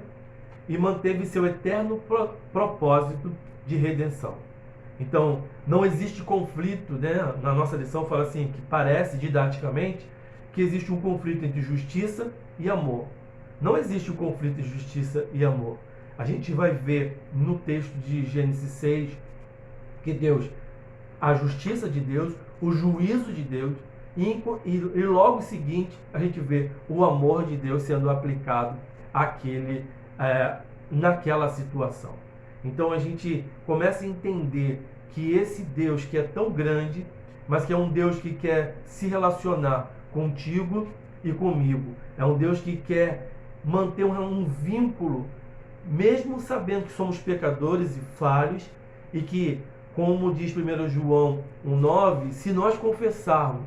e manteve seu eterno propósito de redenção. Então, não existe conflito, né? Na nossa lição fala assim, que parece didaticamente que existe um conflito entre justiça e amor. Não existe um conflito entre justiça e amor. A gente vai ver no texto de Gênesis 6 que Deus, a justiça de Deus, o juízo de Deus, e logo seguinte a gente vê o amor de Deus sendo aplicado naquela situação. Então a gente começa a entender que esse Deus que é tão grande, mas que é um Deus que quer se relacionar contigo e comigo, é um Deus que quer manter um vínculo, mesmo sabendo que somos pecadores e falhos, e que, como diz 1 João 1,9, se nós confessarmos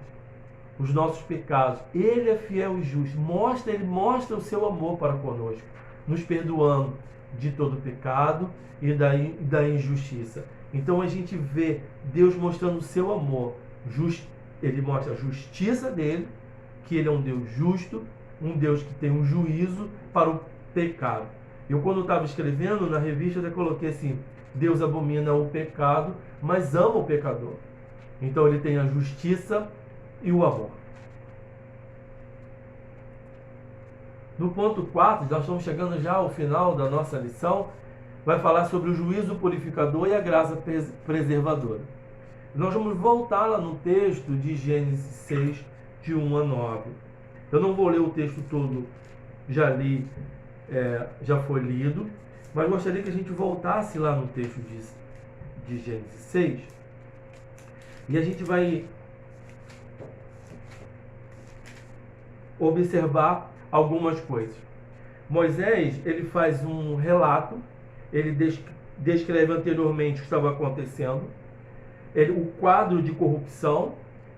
os nossos pecados, Ele é fiel e justo, Ele mostra o seu amor para conosco, nos perdoando de todo pecado e da injustiça. Então a gente vê Deus mostrando o seu amor, Ele mostra a justiça dele, que Ele é um Deus justo, um Deus que tem um juízo para o pecado. Eu, quando estava escrevendo na revista, eu coloquei assim: Deus abomina o pecado, mas ama o pecador. Então ele tem a justiça e o amor. No ponto 4, nós estamos chegando já ao final da nossa lição, vai falar sobre o juízo purificador e a graça preservadora. Nós vamos voltar lá no texto de Gênesis 6, de 1 a 9. Eu não vou ler o texto todo, já li, já foi lido, mas gostaria que a gente voltasse lá no texto de Gênesis 6, e a gente vai observar algumas coisas. Moisés, ele faz um relato, ele descreve anteriormente o que estava acontecendo, o quadro de corrupção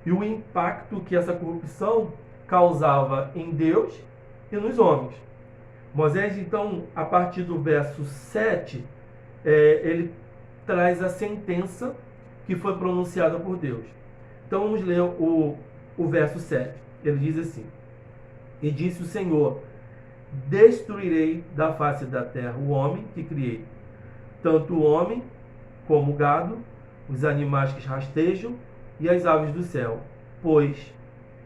e o impacto que essa corrupção causava em Deus e nos homens. Moisés, então, a partir do verso 7, ele traz a sentença que foi pronunciada por Deus. Então vamos ler o verso 7. Ele diz assim: E disse o Senhor: Destruirei da face da terra o homem que criei, tanto o homem como o gado, os animais que rastejam e as aves do céu, pois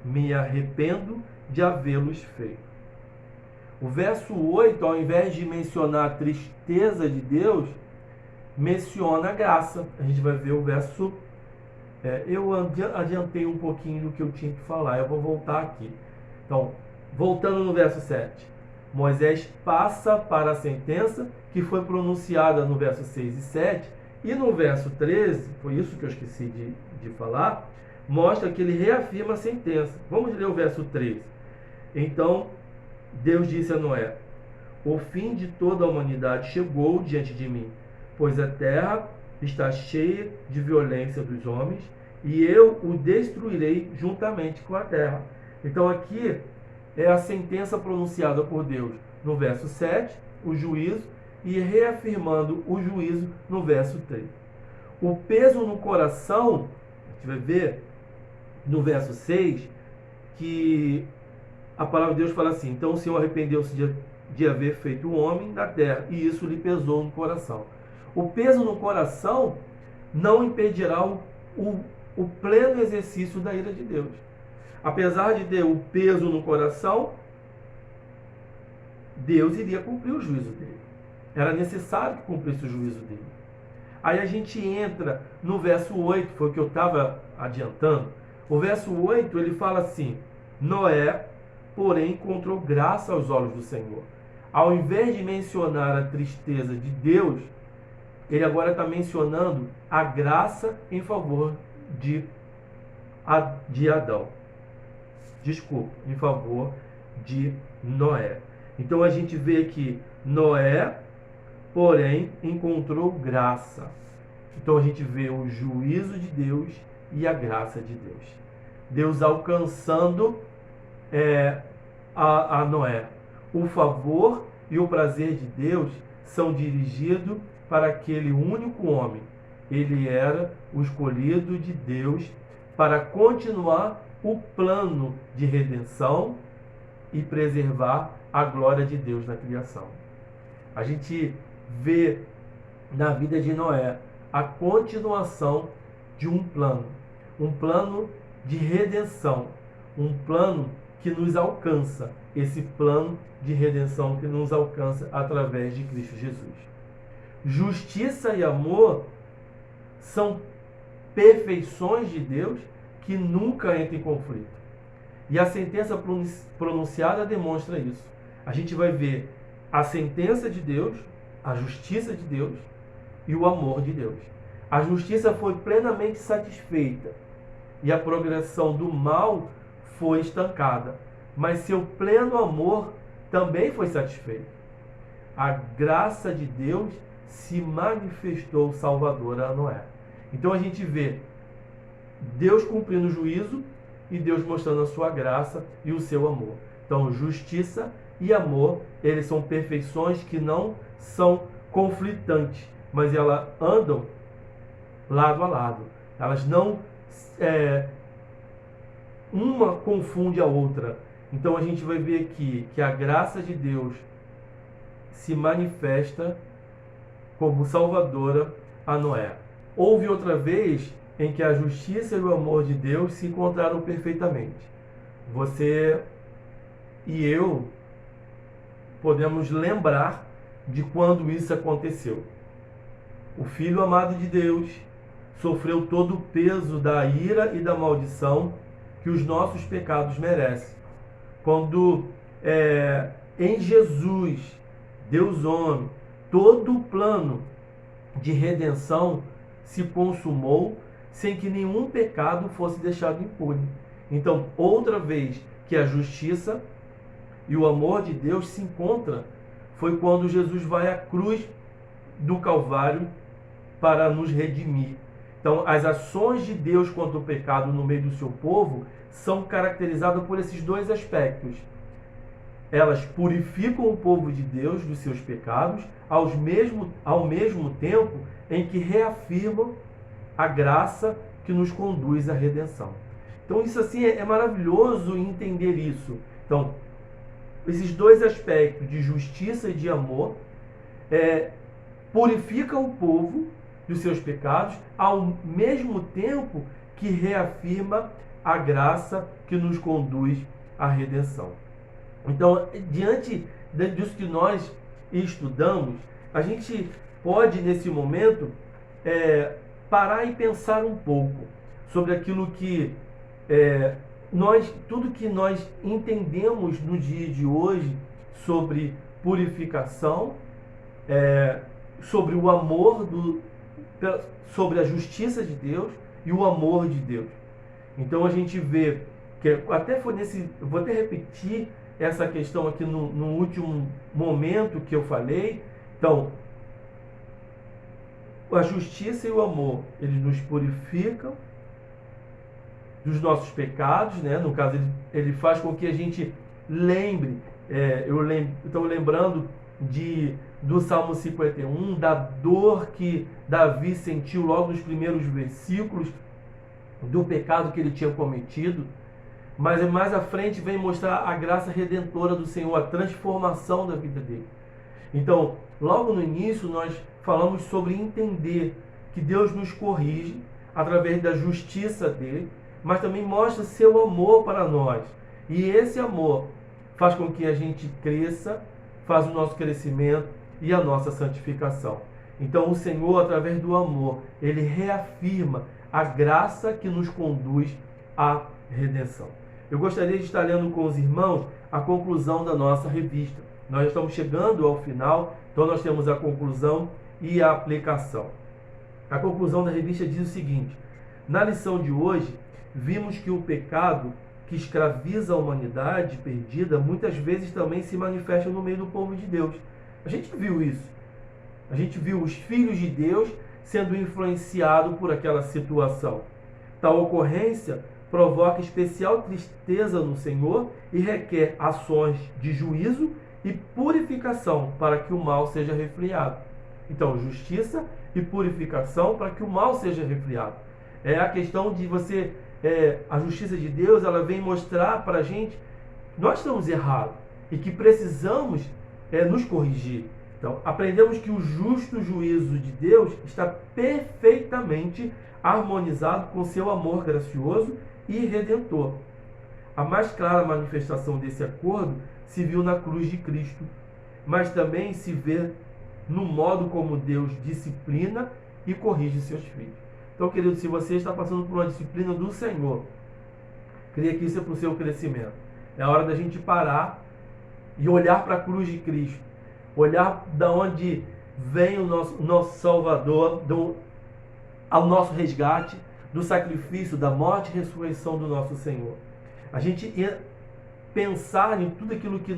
me arrependo de havê-los feito. O verso 8, ao invés de mencionar a tristeza de Deus, menciona a graça. A gente vai ver o verso... eu adiantei um pouquinho do que eu tinha que falar, eu vou voltar aqui. Então, voltando no verso 7. Moisés passa para a sentença que foi pronunciada no verso 6 e 7, e no verso 13, foi isso que eu esqueci de falar, mostra que ele reafirma a sentença. Vamos ler o verso 13. Então, Deus disse a Noé: O fim de toda a humanidade chegou diante de mim, pois a terra está cheia de violência dos homens, e eu o destruirei juntamente com a terra. Então aqui é a sentença pronunciada por Deus no verso 7, o juízo, e reafirmando o juízo no verso 3. O peso no coração, a gente vai ver no verso 6, que a palavra de Deus fala assim: Então o Senhor arrependeu-se de haver feito o homem da terra, e isso lhe pesou no coração. O peso no coração não impedirá o pleno exercício da ira de Deus. Apesar de ter o peso no coração, Deus iria cumprir o juízo dele. Era necessário que cumprisse o juízo dele. Aí a gente entra no verso 8, foi o que eu estava adiantando. O verso 8, ele fala assim: Noé, porém, encontrou graça aos olhos do Senhor. Ao invés de mencionar a tristeza de Deus, ele agora está mencionando a graça em favor de Adão. Desculpa, em favor de Noé. Então a gente vê que Noé, porém, encontrou graça. Então a gente vê o juízo de Deus e a graça de Deus. Deus alcançando a Noé. O favor e o prazer de Deus são dirigidos para aquele único homem. Ele era o escolhido de Deus para continuar o plano de redenção e preservar a glória de Deus na criação. A gente vê na vida de Noé a continuação de um plano de redenção, um plano que nos alcança, esse plano de redenção que nos alcança através de Cristo Jesus. Justiça e amor são perfeições de Deus que nunca entram em conflito. E a sentença pronunciada demonstra isso. A gente vai ver a sentença de Deus, a justiça de Deus e o amor de Deus. A justiça foi plenamente satisfeita e a progressão do mal foi estancada, mas seu pleno amor também foi satisfeito. A graça de Deus se manifestou salvadora a Noé. Então a gente vê Deus cumprindo o juízo e Deus mostrando a sua graça e o seu amor. Então justiça e amor, eles são perfeições que não são conflitantes, mas elas andam lado a lado. Elas não... uma confunde a outra. Então a gente vai ver aqui que a graça de Deus se manifesta como salvadora a Noé. Houve outra vez em que a justiça e o amor de Deus se encontraram perfeitamente. Você e eu podemos lembrar de quando isso aconteceu. O Filho amado de Deus sofreu todo o peso da ira e da maldição que os nossos pecados merecem. Quando em Jesus, Deus homem, todo o plano de redenção se consumou sem que nenhum pecado fosse deixado impune. Então, outra vez que a justiça e o amor de Deus se encontram, foi quando Jesus vai à cruz do Calvário para nos redimir. Então, as ações de Deus contra o pecado no meio do seu povo são caracterizadas por esses dois aspectos. elas purificam o povo de Deus dos seus pecados, ao mesmo tempo em que reafirmam a graça que nos conduz à redenção. Então isso assim é maravilhoso entender isso. Então, esses dois aspectos de justiça e de amor purificam o povo dos seus pecados, ao mesmo tempo que reafirma a graça que nos conduz à redenção. Então, diante disso que nós estudamos, a gente pode, nesse momento, parar e pensar um pouco sobre aquilo que tudo que nós entendemos no dia de hoje sobre purificação, sobre o amor, sobre a justiça de Deus e o amor de Deus. Então a gente vê que até foi vou até repetir essa questão aqui no último momento que eu falei. Então, a justiça e o amor, eles nos purificam dos nossos pecados, né? No caso, ele faz com que a gente lembre, eu estou lembrando do Salmo 51, da dor que Davi sentiu logo nos primeiros versículos, do pecado que ele tinha cometido, mas mais à frente vem mostrar a graça redentora do Senhor, a transformação da vida dele. Então, logo no início, nós falamos sobre entender que Deus nos corrige através da justiça dele, mas também mostra seu amor para nós. E esse amor faz com que a gente cresça, faz o nosso crescimento e a nossa santificação. Então, o Senhor, através do amor, ele reafirma a graça que nos conduz à redenção. Eu gostaria de estar lendo com os irmãos a conclusão da nossa revista. Nós estamos chegando ao final, então nós temos a conclusão e a aplicação. A conclusão da revista diz o seguinte: na lição de hoje, vimos que o pecado que escraviza a humanidade perdida muitas vezes também se manifesta no meio do povo de Deus. A gente viu isso. A gente viu os filhos de Deus sendo influenciados por aquela situação. Tal ocorrência provoca especial tristeza no Senhor e requer ações de juízo e purificação para que o mal seja refriado. Então, justiça e purificação para que o mal seja refriado. É a questão de você... a justiça de Deus, ela vem mostrar para a gente que nós estamos errados e que precisamos nos corrigir. Então, aprendemos que o justo juízo de Deus está perfeitamente harmonizado com seu amor gracioso e redentor. A mais clara manifestação desse acordo se viu na cruz de Cristo, mas também se vê no modo como Deus disciplina e corrige seus filhos. Então, querido, se você está passando por uma disciplina do Senhor, creia que isso é para o seu crescimento. É hora da gente parar e olhar para a cruz de Cristo. Olhar da onde vem o nosso Salvador, ao nosso resgate, do sacrifício, da morte e ressurreição do nosso Senhor. A gente pensar em tudo aquilo que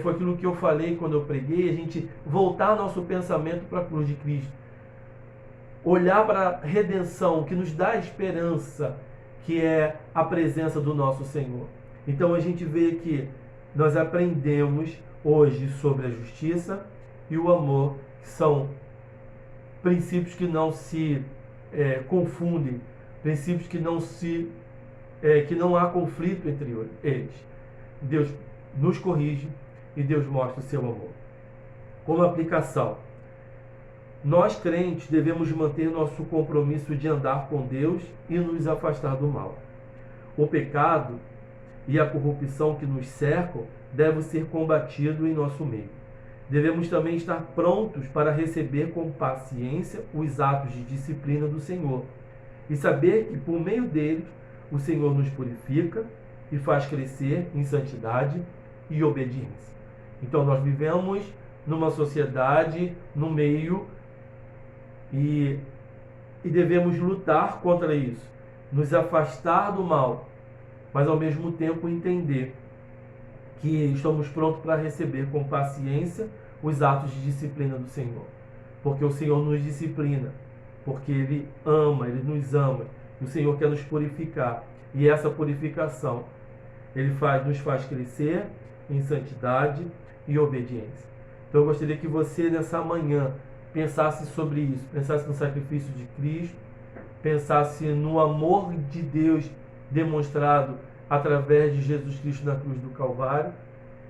foi aquilo que eu falei quando eu preguei, a gente voltar nosso pensamento para a cruz de Cristo. Olhar para a redenção que nos dá esperança, que é a presença do nosso Senhor. Então a gente vê que nós aprendemos hoje sobre a justiça e o amor, que são princípios que não se confundem, princípios que não há conflito entre eles. Deus nos corrige e Deus mostra o seu amor. Como aplicação, nós crentes devemos manter nosso compromisso de andar com Deus e nos afastar do mal. O pecado e a corrupção que nos cercam devem ser combatidos em nosso meio. Devemos também estar prontos para receber com paciência os atos de disciplina do Senhor e saber que por meio deles o Senhor nos purifica e faz crescer em santidade e obediência. Então nós vivemos numa sociedade, no meio, e devemos lutar contra isso, nos afastar do mal, mas ao mesmo tempo entender que estamos prontos para receber com paciência os atos de disciplina do Senhor. Porque o Senhor nos disciplina, porque Ele ama, Ele nos ama. E o Senhor quer nos purificar. E essa purificação, Ele nos faz crescer em santidade e obediência. Então eu gostaria que você nessa manhã pensasse sobre isso, pensasse no sacrifício de Cristo, pensasse no amor de Deus demonstrado através de Jesus Cristo na cruz do Calvário,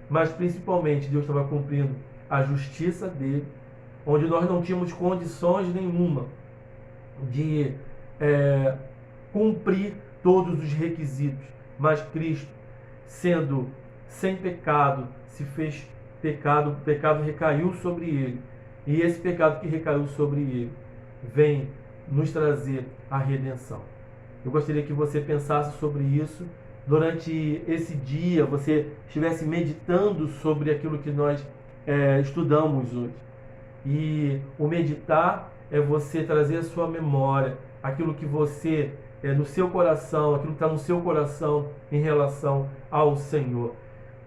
mas principalmente Deus estava cumprindo a justiça dele, onde nós não tínhamos condições nenhuma de cumprir todos os requisitos, mas Cristo, sendo sem pecado, se fez pecado, o pecado recaiu sobre ele, e esse pecado que recaiu sobre ele vem nos trazer a redenção. Eu gostaria que você pensasse sobre isso durante esse dia, você estivesse meditando sobre aquilo que nós estudamos hoje. E o meditar é você trazer à sua memória aquilo que você, no seu coração, aquilo que está no seu coração em relação ao Senhor.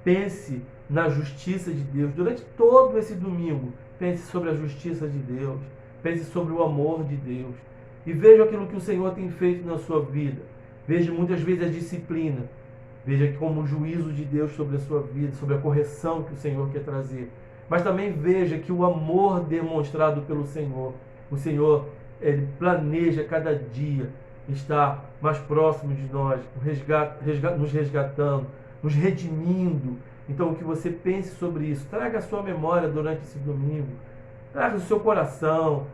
Pense na justiça de Deus. Durante todo esse domingo, pense sobre a justiça de Deus. Pense sobre o amor de Deus. E veja aquilo que o Senhor tem feito na sua vida. Veja muitas vezes a disciplina. Veja como o juízo de Deus sobre a sua vida, sobre a correção que o Senhor quer trazer. Mas também veja que o amor demonstrado pelo Senhor, o Senhor, ele planeja cada dia estar mais próximo de nós, nos resgatando, nos redimindo. Então, que você pense sobre isso. Traga a sua memória durante esse domingo. Traga o seu coração.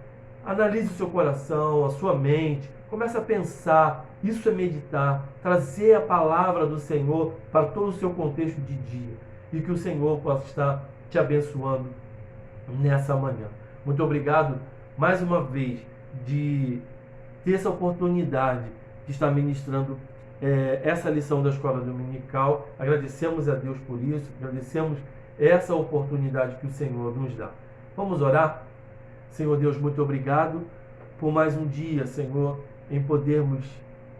Analise o seu coração, a sua mente. Comece a pensar. Isso é meditar. Trazer a palavra do Senhor para todo o seu contexto de dia. E que o Senhor possa estar te abençoando nessa manhã. Muito obrigado mais uma vez de ter essa oportunidade de estar ministrando essa lição da escola dominical. Agradecemos a Deus por isso, agradecemos essa oportunidade que o Senhor nos dá. Vamos orar? Senhor Deus, muito obrigado por mais um dia, Senhor, em podermos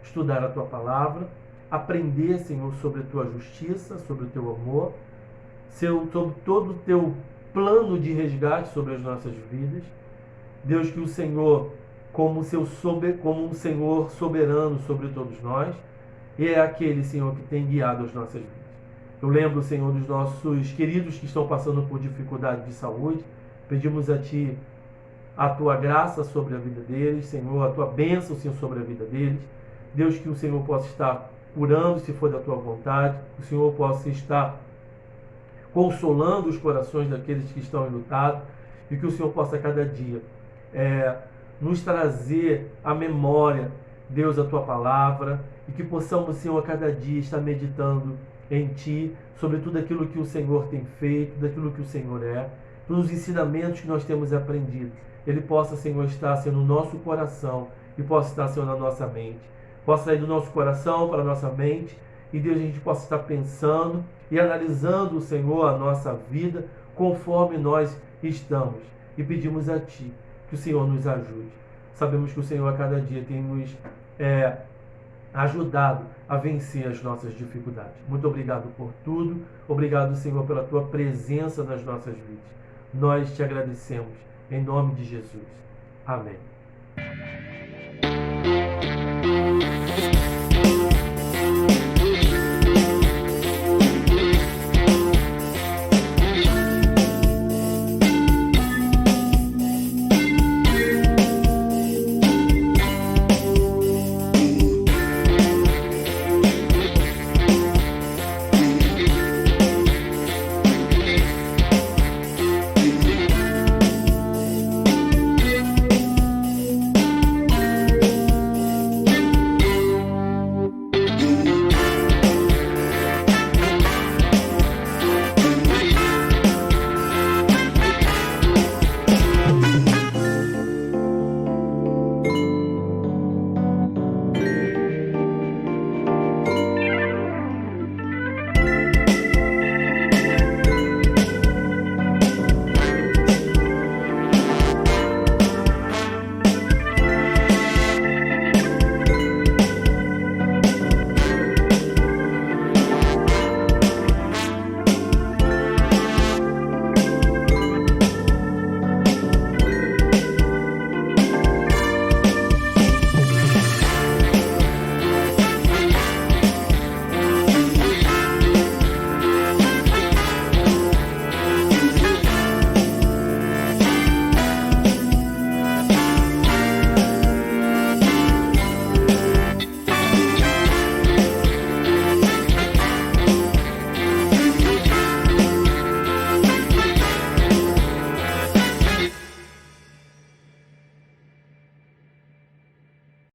estudar a Tua palavra, aprender, Senhor, sobre a Tua justiça, sobre o Teu amor, sobre todo o Teu plano de resgate sobre as nossas vidas. Deus, que o Senhor, como um Senhor soberano sobre todos nós, é aquele, Senhor, que tem guiado as nossas vidas. Eu lembro, Senhor, dos nossos queridos que estão passando por dificuldade de saúde. Pedimos a Ti a Tua graça sobre a vida deles, Senhor, a Tua bênção, Senhor, sobre a vida deles. Deus, que o Senhor possa estar curando, se for da Tua vontade, que o Senhor possa estar consolando os corações daqueles que estão enlutados, e que o Senhor possa cada dia nos trazer à memória, Deus, a Tua palavra, e que possamos, Senhor, a cada dia estar meditando em Ti, sobre tudo aquilo que o Senhor tem feito, daquilo que o Senhor é, todos os ensinamentos que nós temos aprendido. Ele possa, Senhor, estar, Senhor, no nosso coração e possa estar, Senhor, na nossa mente. Possa sair do nosso coração para a nossa mente e, Deus, a gente possa estar pensando e analisando, Senhor, a nossa vida conforme nós estamos. E pedimos a Ti que o Senhor nos ajude. Sabemos que o Senhor a cada dia tem nos ajudado a vencer as nossas dificuldades. Muito obrigado por tudo. Obrigado, Senhor, pela Tua presença nas nossas vidas. Nós Te agradecemos. Em nome de Jesus. Amém.